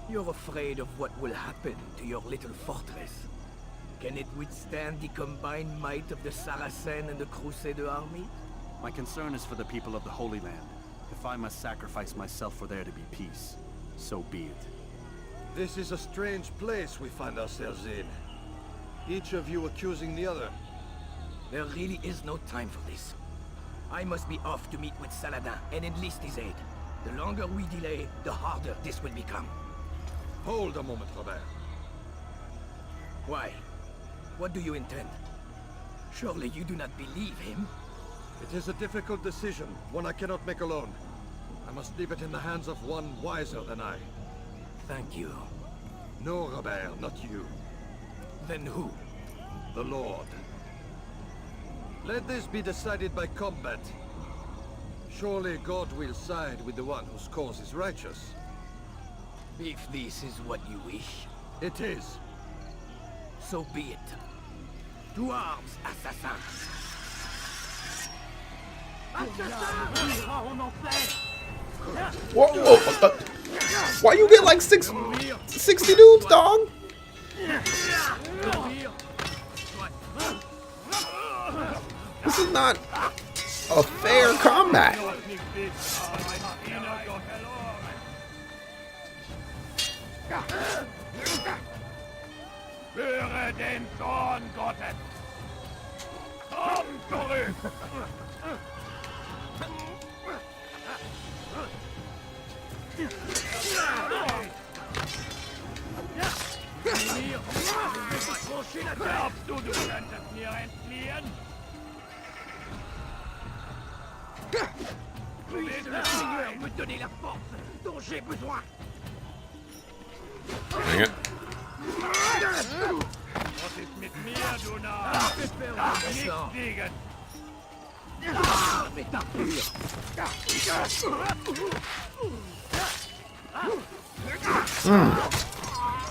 You're afraid of what will happen to your little fortress. Can it withstand the combined might of the Saracen and the Crusader army? My concern is for the people of the Holy Land. If I must sacrifice myself for there to be peace, so be it. This is a strange place we find ourselves in. Each of you accusing the other. There really is no time for this. I must be off to meet with Saladin and enlist his aid. The longer we delay, the harder this will become. Hold a moment, Robert. Why? What do you intend? Surely you do not believe him? It is a difficult decision, one I cannot make alone. I must leave it in the hands of one wiser than I. Thank you. No, Robert, not you. Then who? The Lord. Let this be decided by combat. Surely God will side with the one whose cause is righteous. If this is what you wish, It is. so be it. To arms, assassin! Whoa, whoa, why you get like 60 dudes, dog? This is not a fair combat. Höre den Zorn Gottes! Komm zurück! Glaubst du, du könntest mir entfliehen? Seigneur me donner la force dont j'ai besoin. Dang it. Was ist mit mir, du Narr? Nichts liegen!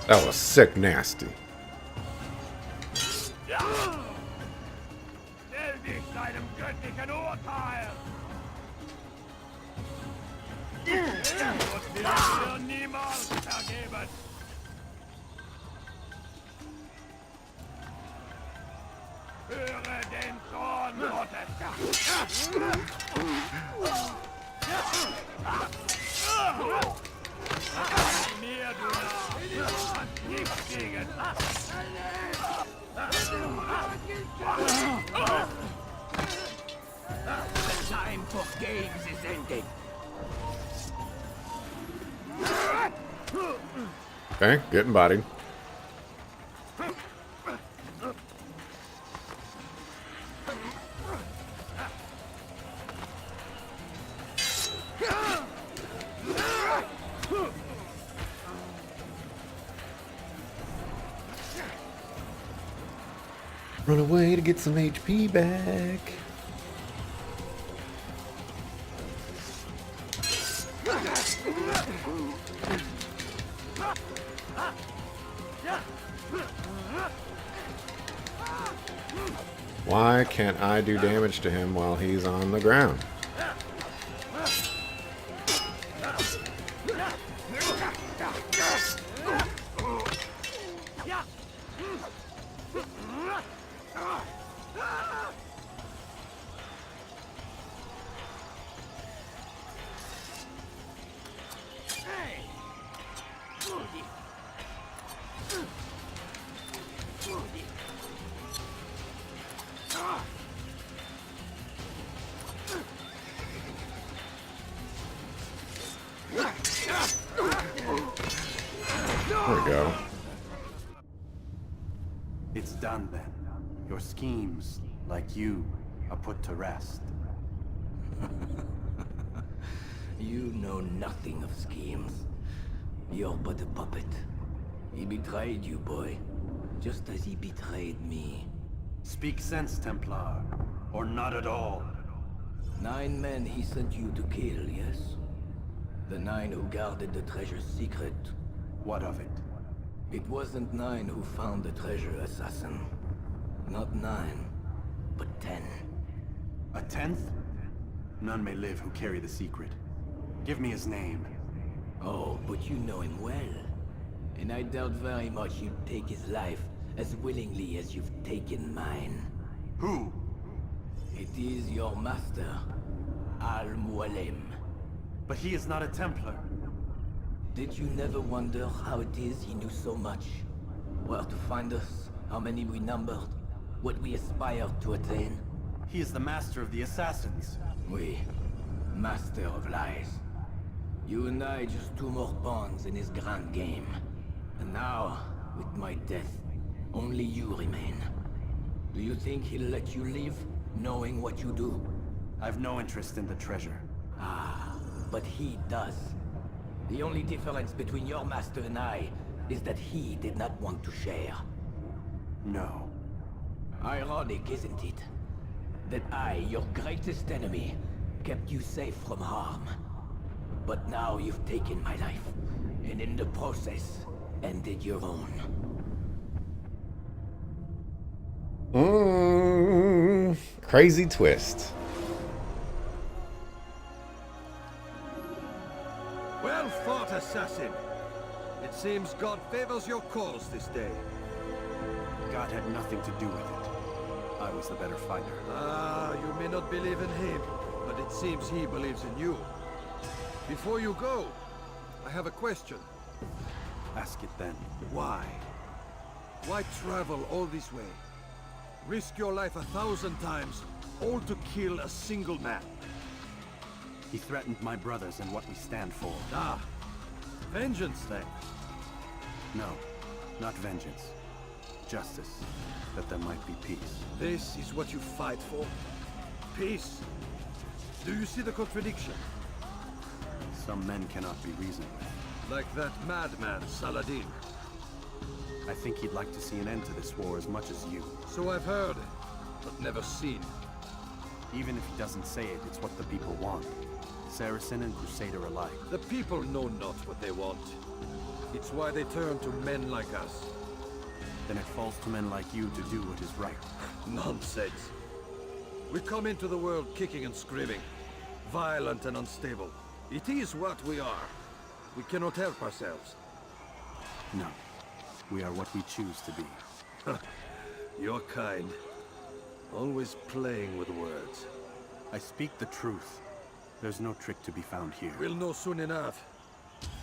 That was sick nasty. Stell dich deinem göttlichen Urteil! Und dir niemals vergeben! Höre den Zorn Gottes! Mir, du Narr! Nichts gegen! The time for games is ending. Okay, getting bodied. Run away to get some HP back. Why can't I do damage to him while he's on the ground? There we go. It's done then. Your schemes, like you, are put to rest. You know nothing of schemes. You're but a puppet. He betrayed you, boy. Just as he betrayed me. Speak sense, Templar, Or not at all? 9 men he sent you to kill, yes? The 9 who guarded the treasure's secret. What of it? It wasn't 9 who found the treasure, assassin. Not 9, but 10. A 10th? None may live who carry the secret. Give me his name. Oh, but you know him well. And I doubt very much you'd take his life as willingly as you've taken mine. Who? It is your master, Al-Mualim. But he is not a Templar. Did you never wonder how it is he knew so much? Where to find us, how many we numbered, what we aspired to attain? He is the master of the assassins. We, master of lies. You and I just 2 more pawns in his grand game. And now, with my death, only you remain. Do you think he'll let you live, knowing what you do? I've no interest in the treasure. Ah, but he does. The only difference between your master and I is that he did not want to share. No. Ironic, isn't it? That I, your greatest enemy, kept you safe from harm. But now you've taken my life, and in the process, ended your own. Crazy twist. Well fought, assassin. It seems God favors your cause this day. God had nothing to do with it. I was the better fighter. Ah, you may not believe in him, but it seems he believes in you. Before you go, I have a question. Ask it then. Why? Why travel all this way? Risk your life 1,000 times, all to kill a single man. He threatened my brothers and what we stand for. Ah, vengeance then. No, not vengeance. Justice, that there might be peace. This is what you fight for? Peace? Do you see the contradiction? Some men cannot be reasoned with. Like that madman, Saladin. I think he'd like to see an end to this war as much as you. So I've heard, but never seen. Even if he doesn't say it, it's what the people want. Saracen and Crusader alike. The people know not what they want. It's why they turn to men like us. Then it falls to men like you to do what is right. Nonsense. We come into the world kicking and screaming. Violent and unstable. It is what we are. We cannot help ourselves. No. We are what we choose to be. You're kind. Always playing with words. I speak the truth. There's no trick to be found here. We'll know soon enough.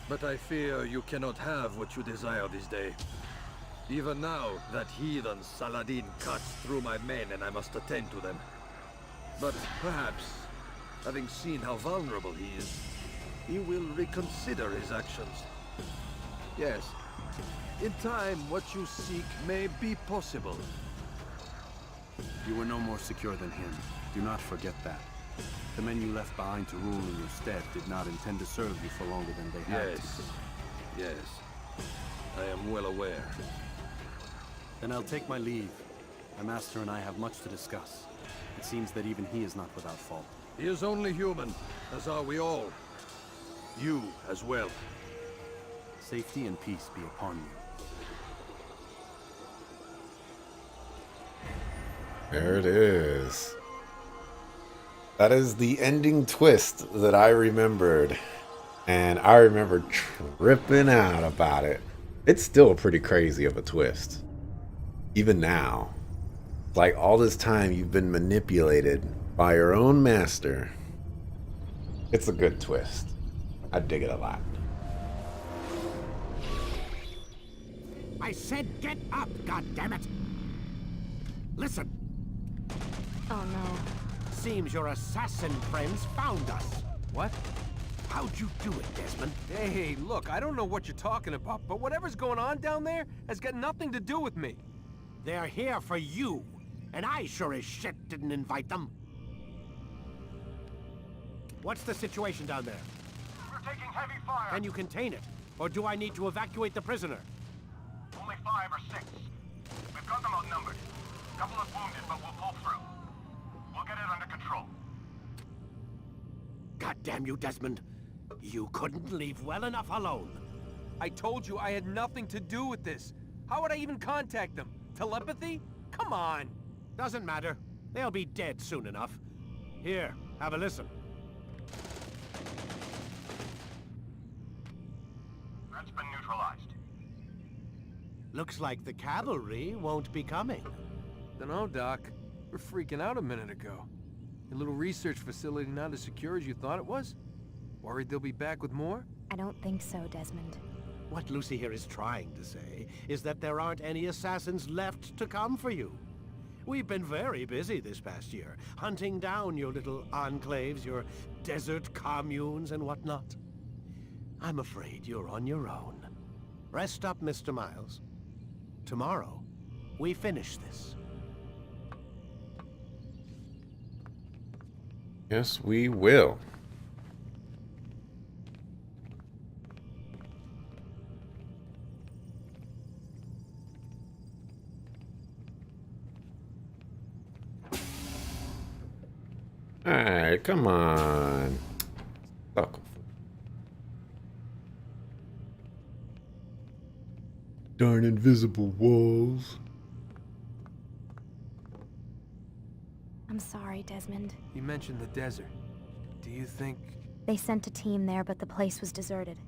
But I fear you cannot have what you desire this day. Even now, that heathen Saladin cuts through my men and I must attend to them. But perhaps, having seen how vulnerable he is, he will reconsider his actions. Yes, in time, what you seek may be possible. You were no more secure than him. Do not forget that. The men you left behind to rule in your stead did not intend to serve you for longer than they had to. Yes. I am well aware. Then I'll take my leave. My master and I have much to discuss. It seems that even he is not without fault. He is only human, as are we all. You as well. Safety and peace be upon you. There it is. That is the ending twist that I remembered. And I remember tripping out about it. It's still pretty crazy of a twist. Even now. Like all this time you've been manipulated by your own master. It's a good twist. I dig it a lot. I said get up, goddammit! Listen. Oh no. Seems your assassin friends found us. What? How'd you do it, Desmond? Hey, look, I don't know what you're talking about, but whatever's going on down there has got nothing to do with me. They're here for you, and I sure as shit didn't invite them. What's the situation down there? We're taking heavy fire. Can you contain it? Or do I need to evacuate the prisoner? Only 5 or 6. We've got them outnumbered. Couple of wounded, but we'll pull through. We'll get God damn you, Desmond. You couldn't leave well enough alone. I told you I had nothing to do with this. How would I even contact them? Telepathy? Come on. Doesn't matter. They'll be dead soon enough. Here, have a listen. Threat's been neutralized. Looks like the cavalry won't be coming. Dunno, Doc. We're freaking out a minute ago. Your little research facility not as secure as you thought it was? Worried they'll be back with more? I don't think so, Desmond. What Lucy here is trying to say is that there aren't any assassins left to come for you. We've been very busy this past year, hunting down your little enclaves, your desert communes and whatnot. I'm afraid you're on your own. Rest up, Mr. Miles. Tomorrow, we finish this. Yes, we will. Alright, come on. Stuck. Darn invisible walls. I'm sorry, Desmond. You mentioned the desert. Do you think... They sent a team there, but the place was deserted.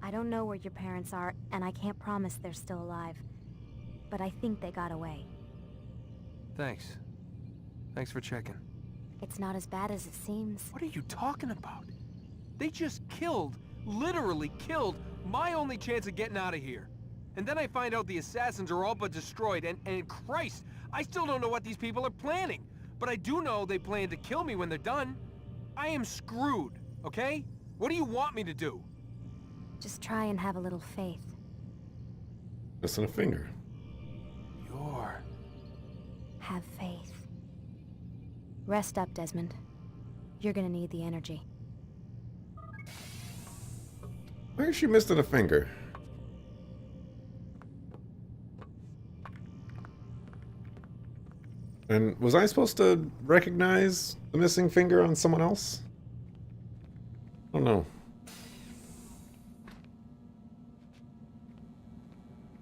I don't know where your parents are, and I can't promise they're still alive. But I think they got away. Thanks. Thanks for checking. It's not as bad as it seems. What are you talking about? They just killed, literally killed, my only chance of getting out of here. And then I find out the assassins are all but destroyed, and Christ, I still don't know what these people are planning. But I do know they plan to kill me when they're done. I am screwed, okay? What do you want me to do? Just try and have a little faith. Missing a finger. Have faith. Rest up, Desmond. You're gonna need the energy. Why is she missing a finger? And was I supposed to recognize the missing finger on someone else? I don't know.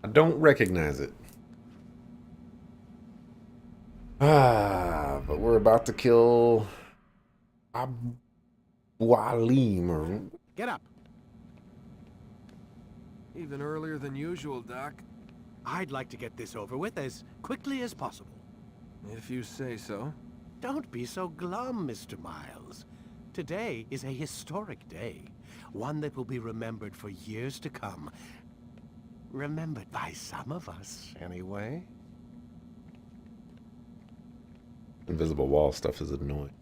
I don't recognize it. But we're about to kill Abu Alim, or... Get up. Even earlier than usual, Doc. I'd like to get this over with as quickly as possible. If you say so. Don't be so glum, Mr. Miles. Today is a historic day. One that will be remembered for years to come. Remembered by some of us, anyway. Invisible wall stuff is annoying.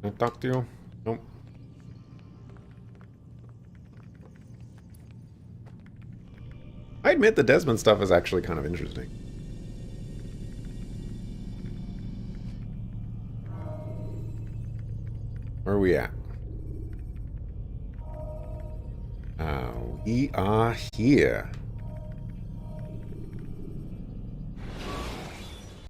Can I talk to you? Nope. I admit the Desmond stuff is actually kind of interesting. Where are we at? We are here.